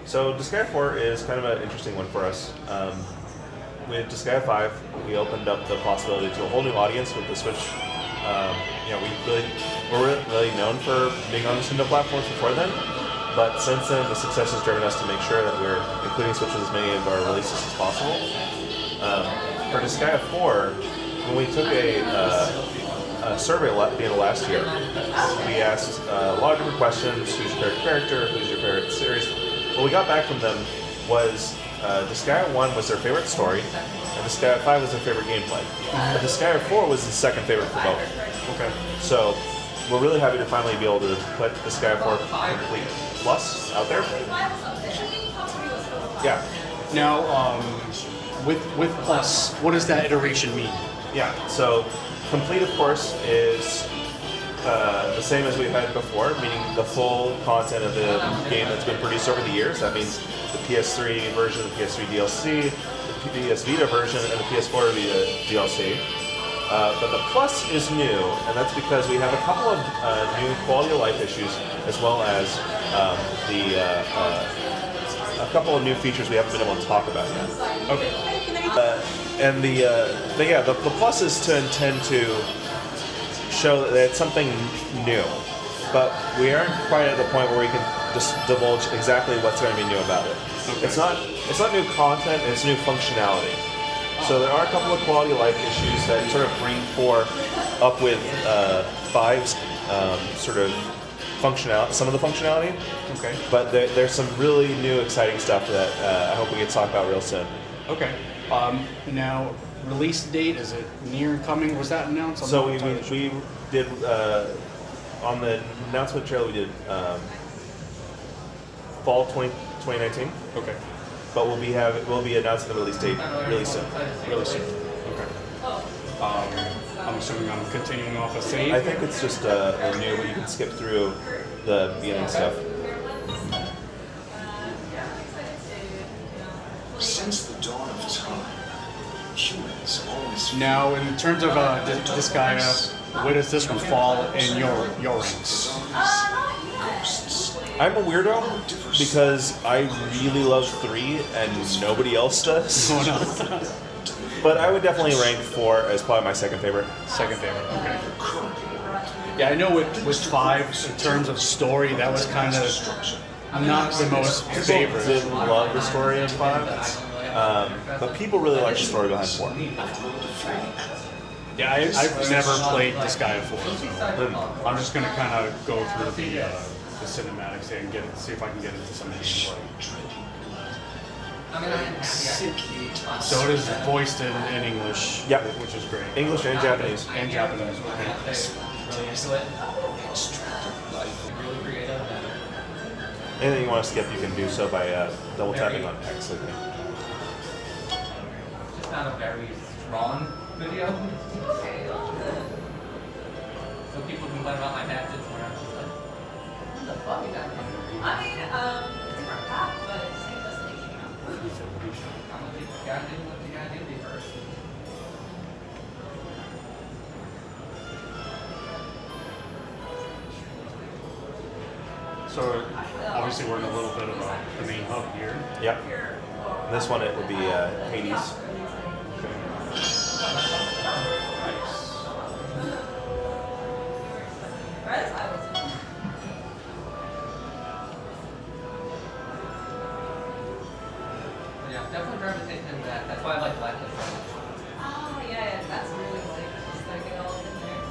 So Disgaea 4 is kind of an interesting one for us. With Disgaea 5, we opened up the possibility to a whole new audience with the Switch. We're really known for being on Nintendo platforms before then, but since then the success has driven us to make sure that we're including Switch with as many of our releases as possible. For Disgaea 4, when we took a survey at the end of last year, we asked a lot of different questions: who's your favorite character, who's your favorite series? What we got back from them was Disgaea 1 was their favorite story, and Disgaea 5 was their favorite gameplay. But Disgaea 4 was the second favorite for both. Okay. So we're really happy to finally be able to put Disgaea 4 Complete Plus out there. Yeah. Now, with Plus, what does that iteration mean? Yeah. So Complete, of course, is the same as we've had before, meaning the full content of the game that's been produced over the years. That means the PS3 version, the PS3 DLC, the PS Vita version, and the PS4 Vita DLC. But the Plus is new, and that's because we have a couple of new quality of life issues, as well as a couple of new features we haven't been able to talk about yet. Okay. And the Plus is to intend to show that it's something new, but we aren't quite at the point where we can just divulge exactly what's going to be new about it. Okay. It's not new content, it's new functionality. So there are a couple of quality of life issues that sort of bring 4 up with 5's sort of functionality, some of the functionality. Okay. But there's some really new, exciting stuff that I hope we get to talk about real soon. Okay. Now, release date, is it near and coming? Was that announced? So we did on the announcement trailer, we did fall 2019. Okay. But we'll be announcing the release date really soon. Really soon. Okay. I'm assuming I'm continuing off a save. I think it's just a new, but you can skip through the beginning stuff. Since the dawn of time, humans have always. Now, in terms of Disgaea, where does this one fall in your ranks? I'm a weirdo because I really love 3 and nobody else does. No one else does. But I would definitely rank 4 as probably my second favorite. Second favorite, okay. Yeah, I know with 5, in terms of story, that was kind of not the most favorite. People didn't love the story in 5, but people really like the story behind 4. Yeah, I've never played Disgaea 4, so I'm just going to kind of go through the cinematics here and see if I can get into some of the So it is voiced in English, Yep. which is great. English and Japanese. And Japanese, okay. Anything you want to skip, you can do so by double tapping on X. Just found a very strong video. So people complain about my message where I'm just like, what the fuck is that? I mean, different path, but same destination. I'm gonna keep the guy doing what the guy did first. So obviously we're in a little bit of the main hub here. Yep. This one, it would be Hades. Yeah, definitely gravitating into that. That's why I like Black History. Oh, yeah, that's really like just like it all in there.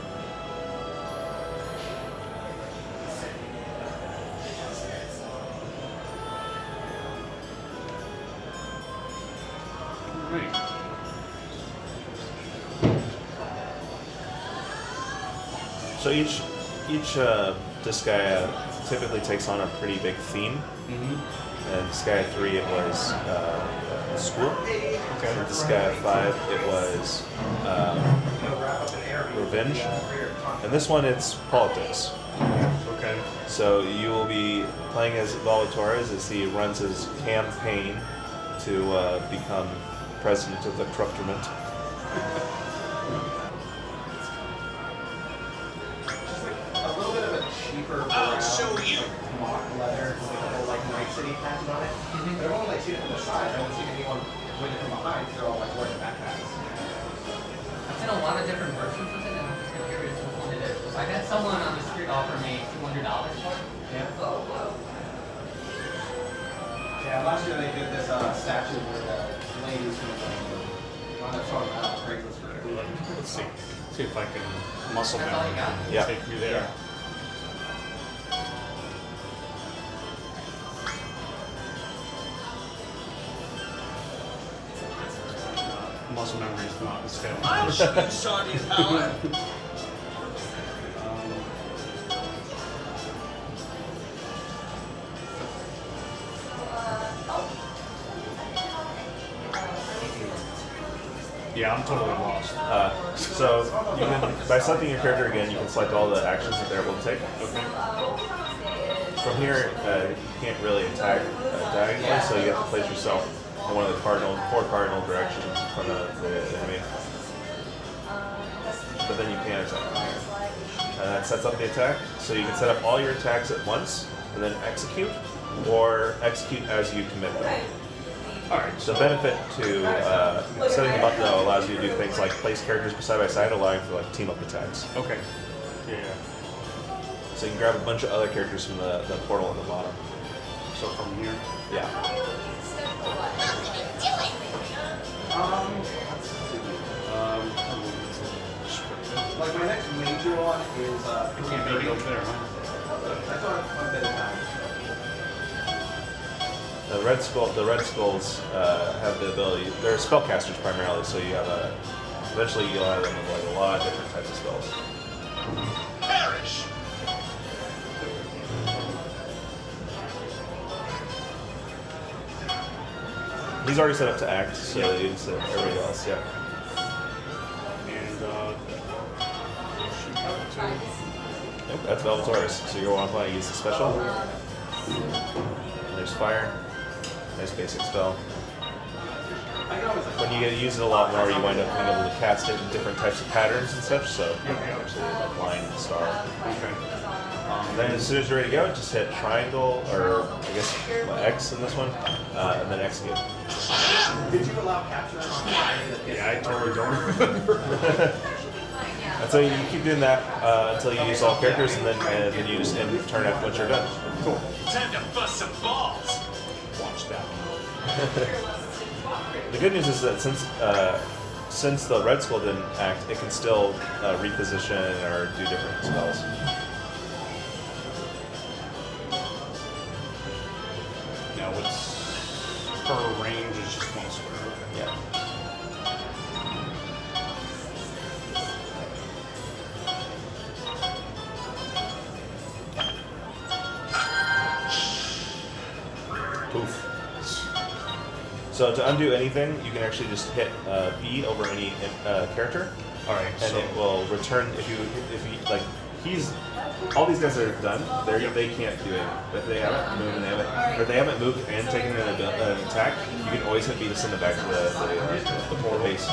Right. So each Disgaea typically takes on a pretty big theme. And Disgaea 3, it was school. Okay. And Disgaea 5, it was revenge. And this one, it's politics. Okay. So you will be playing as Vala Torres as he runs his campaign to become president of the corruptorment. A little bit of a cheaper mock leather with a couple like Night City patches on it. I've only like seen it from the side. I haven't seen anyone with it from behind. They're all like wearing backpacks. I've seen a lot of different versions of it, and I'm just kind of curious which one it is. I had someone on the street offer me $200 for it. Yeah. Yeah, last year they did this statue with ladies who wound up showing out Craigslist for it. Let's see. See if I can muscle That's all you memory. got? Yeah. Take me there. Muscle memory is not as failing. I'll show you Saudi power. Yeah, I'm totally lost. So you can, by selecting your character again, you can select all the actions that they're able to take. Okay. From here, you can't really attack diagonally, so you have to place yourself in one of the four cardinal directions in front of the enemy. But then you can attack from here. And that sets up the attack, so you can set up all your attacks at once and then execute, or execute as you commit them. Alright, The benefit to setting them up though allows you to do things like place characters side by side, allowing for like team up attacks. okay. Yeah. So you can grab a bunch of other characters from the portal at the bottom. So from here. Yeah. Like my next major one is Can't make it over there, huh? That's one bit at a time. The Red Skulls have the ability. They're spellcasters primarily, so you have eventually you'll have them with like a lot of different types of spells. Perish. He's already set up to act, so you can set everybody else. Yeah. And Yep, that's Velvetaurus. So you're one point, use the special. And there's fire. Nice basic spell. I can always When you get to use it a lot more, you wind up being able to cast it in different types of patterns and such. So you can actually like line and star. okay. Then as soon as you're ready to go, just hit triangle, or I guess X in this one, and then execute. Did you allow capture on Yeah, I totally don't remember. And so you keep doing that until you use all characters, and then you just end turn after once you're done. Cool. Time to bust some balls. Watch that. The good news is that since the Red Skull didn't act, it can still reposition or do different spells. Now what's her range is just one square. Yeah. Poof. So to undo anything, you can actually just hit B over any character, Alright, and so it will return if you like. All these guys are done. They can't do anything. If they haven't moved and they haven't, or if they haven't moved and taken an attack, you can always hit B to send it back to the portal base.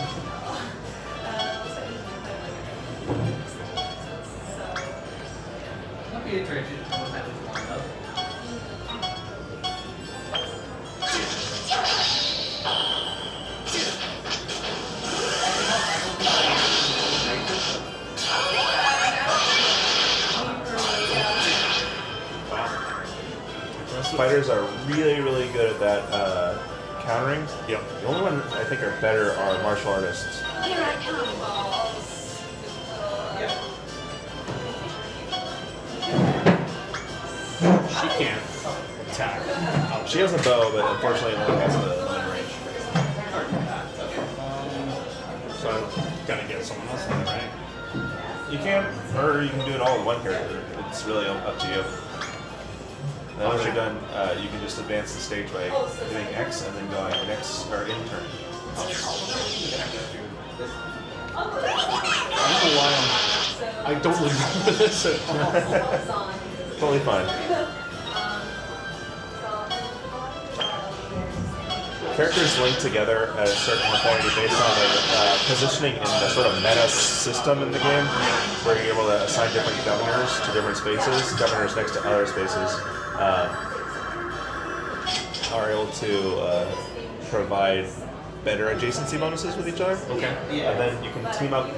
Might be interesting to know that was lined up. Fighters are really, really good at that countering. Yep. The only one I think are better are martial artists. Here I come. she can't attack. She has a bow, but unfortunately it only has the line range. So I gotta get someone else in there, right? You can, or you can do it all in one character. It's really up to you. Then once you're done, you can just advance the stage by doing X and then going next or in turn. I don't know why I don't remember this at all. Totally fine. Characters link together at a certain authority based on their positioning in the sort of meta system in the game, where you're able to assign different governors to different spaces, governors next to other spaces. are able to provide better adjacency bonuses with each other. Okay. And then you can team up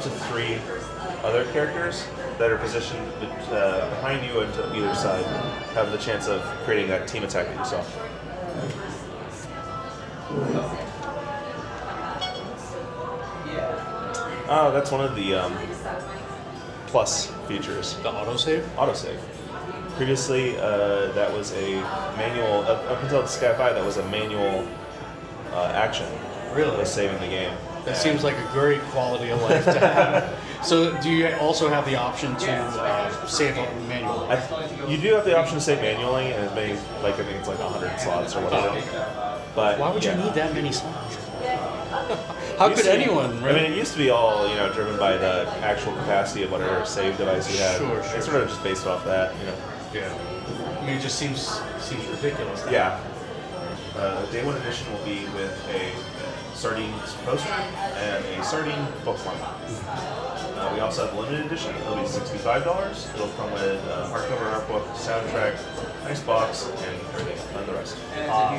to 3 other characters that are positioned behind you and to either side have the chance of creating that team attack that you saw. Oh, that's one of the plus features. The autosave? Autosave. Previously, that was a manual, up until Disgaea 5, that was a manual action. Really? Was saving the game. That seems like a great quality of life to have. So do you also have the option to save manually? You do have the option to save manually, and it's maybe, like, I think it's like 100 slots or whatever. But Why would you need that many slots? How could anyone? I mean, it used to be all driven by the actual capacity of whatever save device you had. Sure. It's sort of just based off that, Yeah. I mean, it just seems ridiculous. Yeah. Day 1 edition will be with a sardine poster and a sardine bookmark. We also have the limited edition. It'll be $65. It'll come with hardcover art book, soundtrack, nice box, and everything, and the rest.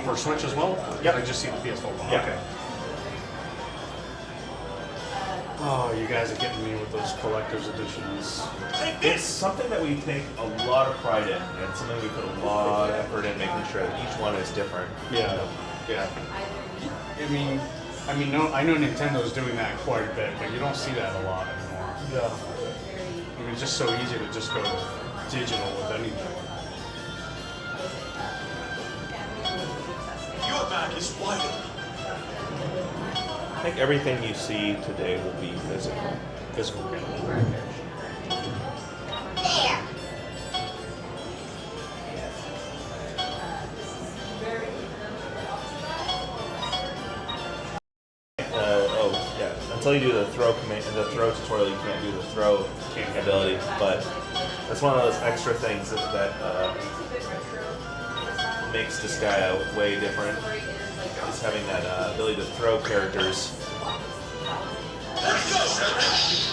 For Switch as well? Yep. I just see the PS4 one. Yeah. Okay. Oh, you guys are getting me with those collector's editions. It's something that we take a lot of pride in, and it's something we put a lot of effort in making sure that each one is different. Yeah. Yeah. I know Nintendo's doing that quite a bit, but you don't see that a lot anymore. Yeah. I mean, it's just so easy to just go digital with anything. Your back is wide open. I think everything you see today will be physical. Physical game. Until you do the throw command, the throw tutorial, you can't do the throw ability. But that's one of those extra things that makes Disgaea way different. Is having that ability to throw characters. Let's go!